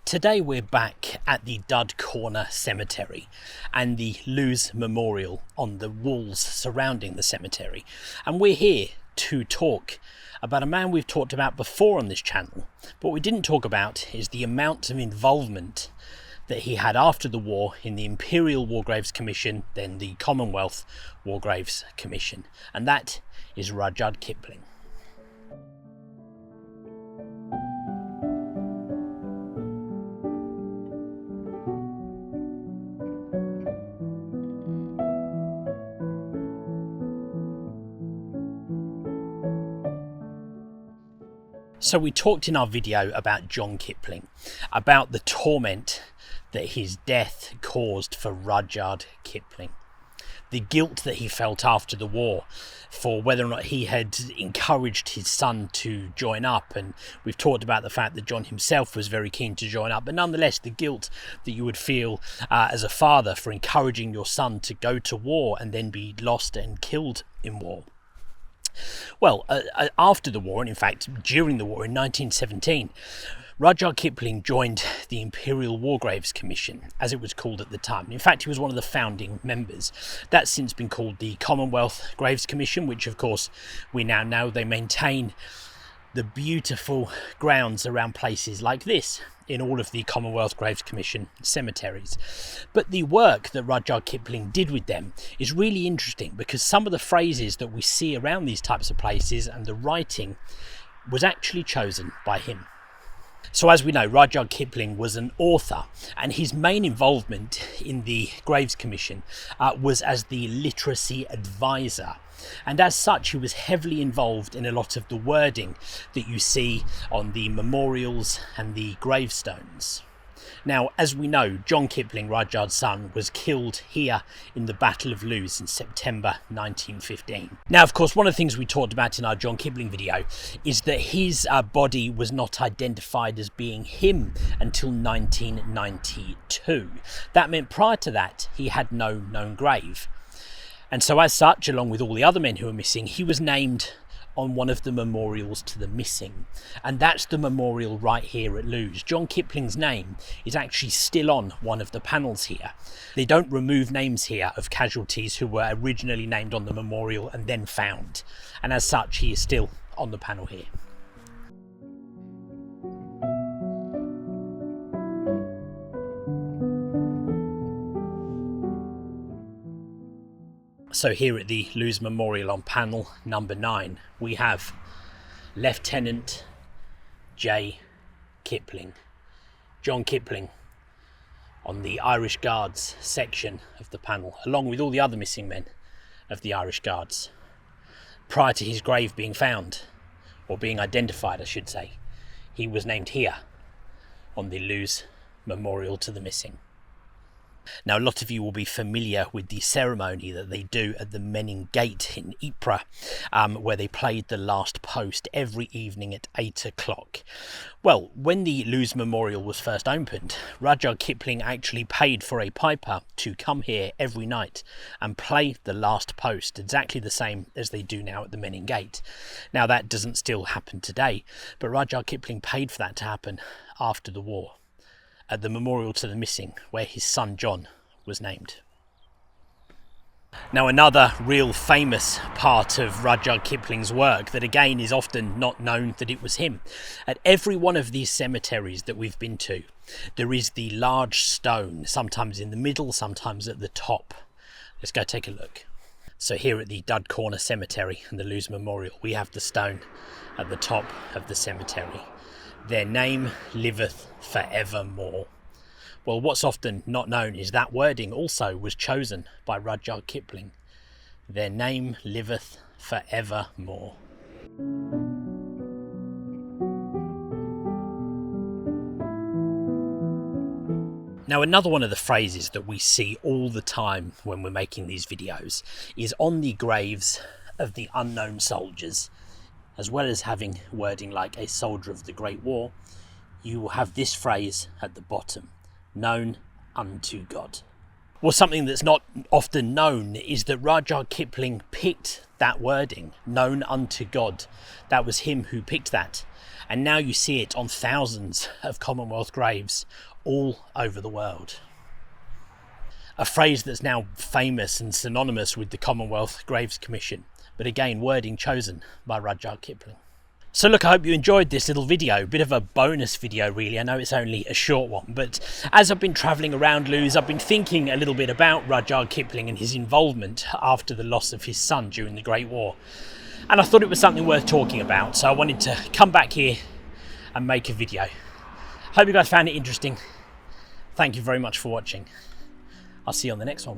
Today we're back at the Dud Corner Cemetery and the Lewes Memorial on the walls surrounding the cemetery, and we're here to talk about a man we've talked about before on this channel, but what we didn't talk about is the amount of involvement that he had after the war in the Imperial War Graves Commission, then the Commonwealth War Graves Commission, and that is Rudyard Kipling. So we talked in our video about John Kipling, about the torment that his death caused for Rudyard Kipling, the guilt that he felt after the war for whether or not he had encouraged his son to join up, and we've talked about the fact that John himself was very keen to join up, but nonetheless the guilt that you would feel as a father for encouraging your son to go to war and then be lost and killed in war. Well, after the war, and in fact during the war in 1917, Rudyard Kipling joined the Imperial War Graves Commission, as it was called at the time. In fact, he was one of the founding members. That's since been called the Commonwealth Graves Commission, which of course we now know they maintain the beautiful grounds around places like this in all of the Commonwealth Graves Commission cemeteries. But the work that Rudyard Kipling did with them is really interesting, because some of the phrases that we see around these types of places and the writing was actually chosen by him. So as we know, Rudyard Kipling was an author, and his main involvement in the Graves Commission was as the literacy advisor. And as such, he was heavily involved in a lot of the wording that you see on the memorials and the gravestones. Now, as we know, John Kipling, Rudyard's son, was killed here in the Battle of Lewes in September 1915. Now, of course, one of the things we talked about in our John Kipling video is that his body was not identified as being him until 1992. That meant prior to that, he had no known grave. And so as such, along with all the other men who were missing, he was named on one of the memorials to the missing. And that's the memorial right here at Lewes. John Kipling's name is actually still on one of the panels here. They don't remove names here of casualties who were originally named on the memorial and then found. And as such, he is still on the panel here. So here at the Lewes Memorial on panel number 9, we have Lieutenant J. Kipling, John Kipling, on the Irish Guards section of the panel, along with all the other missing men of the Irish Guards. Prior to his grave being found, or being identified I should say, he was named here on the Lewes Memorial to the Missing. Now, a lot of you will be familiar with the ceremony that they do at the Menin Gate in Ypres, where they played the last post every evening at 8 o'clock. Well, when the Lewes Memorial was first opened, Rudyard Kipling actually paid for a piper to come here every night and play the last post, exactly the same as they do now at the Menin Gate. Now, that doesn't still happen today, but Rudyard Kipling paid for that to happen after the war, at the Memorial to the Missing, where his son John was named. Now, another real famous part of Rudyard Kipling's work that again is often not known that it was him. At every one of these cemeteries that we've been to, there is the large stone, sometimes in the middle, sometimes at the top. Let's go take a look. So here at the Dud Corner Cemetery and the Lewes Memorial, we have the stone at the top of the cemetery. Their name liveth for evermore. Well, what's often not known is that wording also was chosen by Rudyard Kipling. Their name liveth for evermore. Now, another one of the phrases that we see all the time when we're making these videos is on the graves of the unknown soldiers. As well as having wording like a soldier of the Great War, you will have this phrase at the bottom, known unto God. Well, something that's not often known is that Rudyard Kipling picked that wording, known unto God. That was him who picked that. and now you see it on thousands of Commonwealth graves all over the world. A phrase that's now famous and synonymous with the Commonwealth Graves Commission, but again, wording chosen by Rudyard Kipling. So look, I hope you enjoyed this little video, bit of a bonus video really. I know it's only a short one, but as I've been travelling around Lewes, I've been thinking a little bit about Rudyard Kipling and his involvement after the loss of his son during the Great War. And I thought it was something worth talking about, so I wanted to come back here and make a video. Hope you guys found it interesting. Thank you very much for watching. I'll see you on the next one.